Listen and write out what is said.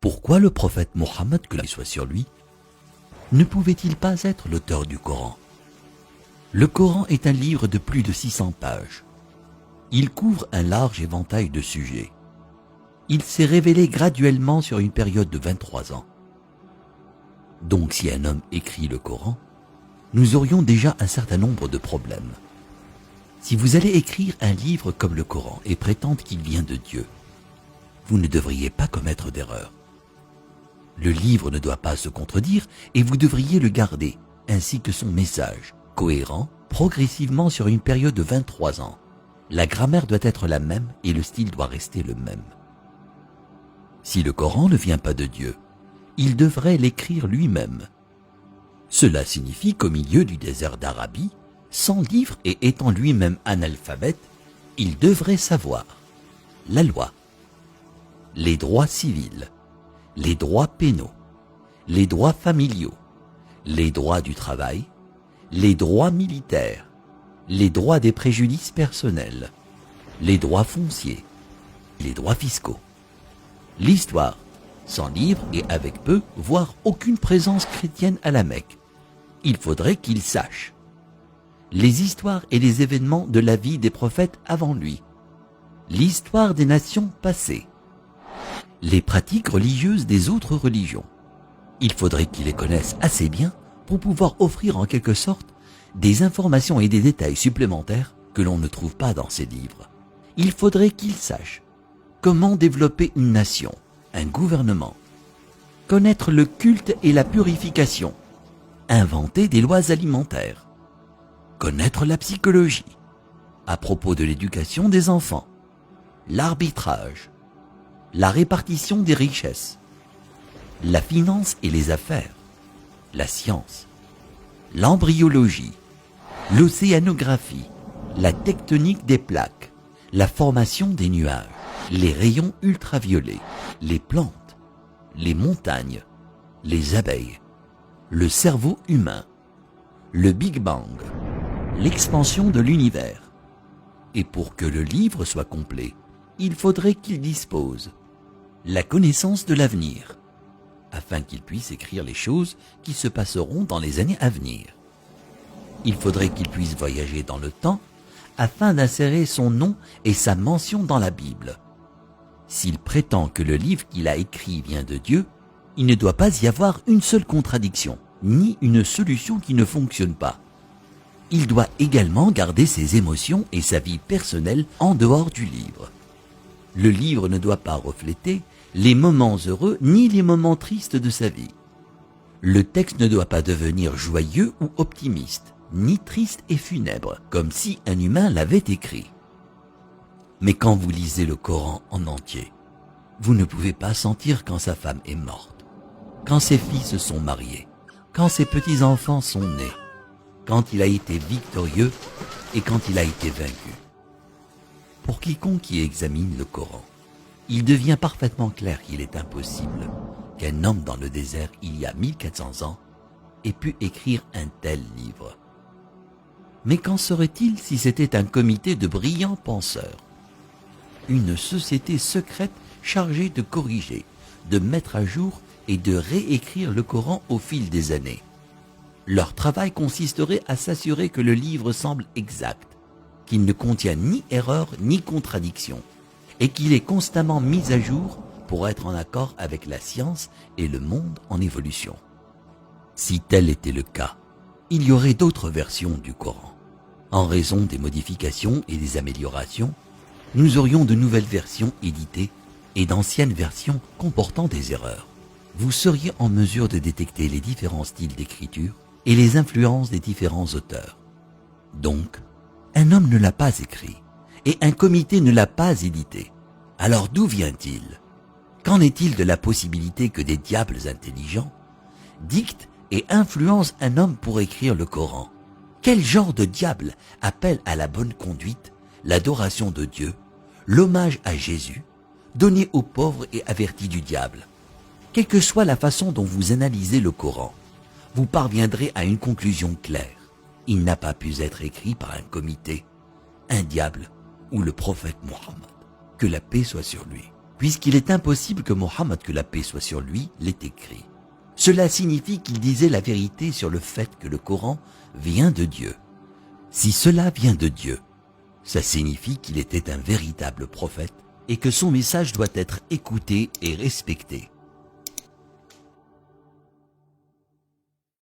Pourquoi le prophète Mohammed, que la paix soit sur lui, ne pouvait-il pas être l'auteur du Coran? Le Coran est un livre de plus de 600 pages. Il couvre un large éventail de sujets. Il s'est révélé graduellement sur une période de 23 ans. Donc si un homme écrit le Coran, nous aurions déjà un certain nombre de problèmes. Si vous allez écrire un livre comme le Coran et prétendre qu'il vient de Dieu, vous ne devriez pas commettre d'erreur. Le livre ne doit pas se contredire et vous devriez le garder, ainsi que son message, cohérent, progressivement sur une période de 23 ans. La grammaire doit être la même et le style doit rester le même. Si le Coran ne vient pas de Dieu, il devrait l'écrire lui-même. Cela signifie qu'au milieu du désert d'Arabie, sans livre et étant lui-même analphabète, il devrait savoir la loi, les droits civils, les droits pénaux, les droits familiaux, les droits du travail, les droits militaires, les droits des préjudices personnels, les droits fonciers, les droits fiscaux. L'histoire, sans livre et avec peu, voire aucune présence chrétienne à la Mecque. Il faudrait qu'il sache les histoires et les événements de la vie des prophètes avant lui, l'histoire des nations passées, les pratiques religieuses des autres religions. Il faudrait qu'il les connaisse assez bien pour pouvoir offrir en quelque sorte des informations et des détails supplémentaires que l'on ne trouve pas dans ces livres. Il faudrait qu'il sache comment développer une nation, un gouvernement, connaître le culte et la purification, inventer des lois alimentaires, connaître la psychologie, à propos de l'éducation des enfants, l'arbitrage, la répartition des richesses, la finance et les affaires, la science, l'embryologie, l'océanographie, la tectonique des plaques, la formation des nuages, les rayons ultraviolets, les plantes, les montagnes, les abeilles, le cerveau humain, le Big Bang, l'expansion de l'univers. Et pour que le livre soit complet, il faudrait qu'il dispose la connaissance de l'avenir, afin qu'il puisse écrire les choses qui se passeront dans les années à venir. Il faudrait qu'il puisse voyager dans le temps, afin d'insérer son nom et sa mention dans la Bible. S'il prétend que le livre qu'il a écrit vient de Dieu, il ne doit pas y avoir une seule contradiction, ni une solution qui ne fonctionne pas. Il doit également garder ses émotions et sa vie personnelle en dehors du livre. Le livre ne doit pas refléter les moments heureux ni les moments tristes de sa vie. Le texte ne doit pas devenir joyeux ou optimiste, ni triste et funèbre, comme si un humain l'avait écrit. Mais quand vous lisez le Coran en entier, vous ne pouvez pas sentir quand sa femme est morte, quand ses filles se sont mariées, quand ses petits-enfants sont nés, quand il a été victorieux et quand il a été vaincu. Pour quiconque qui examine le Coran, il devient parfaitement clair qu'il est impossible qu'un homme dans le désert il y a 1400 ans ait pu écrire un tel livre. Mais qu'en serait-il si c'était un comité de brillants penseurs, une société secrète chargée de corriger, de mettre à jour et de réécrire le Coran au fil des années? Leur travail consisterait à s'assurer que le livre semble exact, qu'il ne contient ni erreur ni contradiction, et qu'il est constamment mis à jour pour être en accord avec la science et le monde en évolution. Si tel était le cas, il y aurait d'autres versions du Coran. En raison des modifications et des améliorations, nous aurions de nouvelles versions éditées et d'anciennes versions comportant des erreurs. Vous seriez en mesure de détecter les différents styles d'écriture et les influences des différents auteurs. Donc, un homme ne l'a pas écrit et un comité ne l'a pas édité. Alors d'où vient-il? Qu'en est-il de la possibilité que des diables intelligents dictent et influencent un homme pour écrire le Coran? Quel genre de diable appelle à la bonne conduite, l'adoration de Dieu, l'hommage à Jésus, donné aux pauvres et averti du diable? Quelle que soit la façon dont vous analysez le Coran, vous parviendrez à une conclusion claire. Il n'a pas pu être écrit par un comité, un diable ou le prophète Mohammed. Que la paix soit sur lui. puisqu'il est impossible que Mohammed, que la paix soit sur lui, l'ait écrit. Cela signifie qu'il disait la vérité sur le fait que le Coran vient de Dieu. Si cela vient de Dieu, ça signifie qu'il était un véritable prophète et que son message doit être écouté et respecté.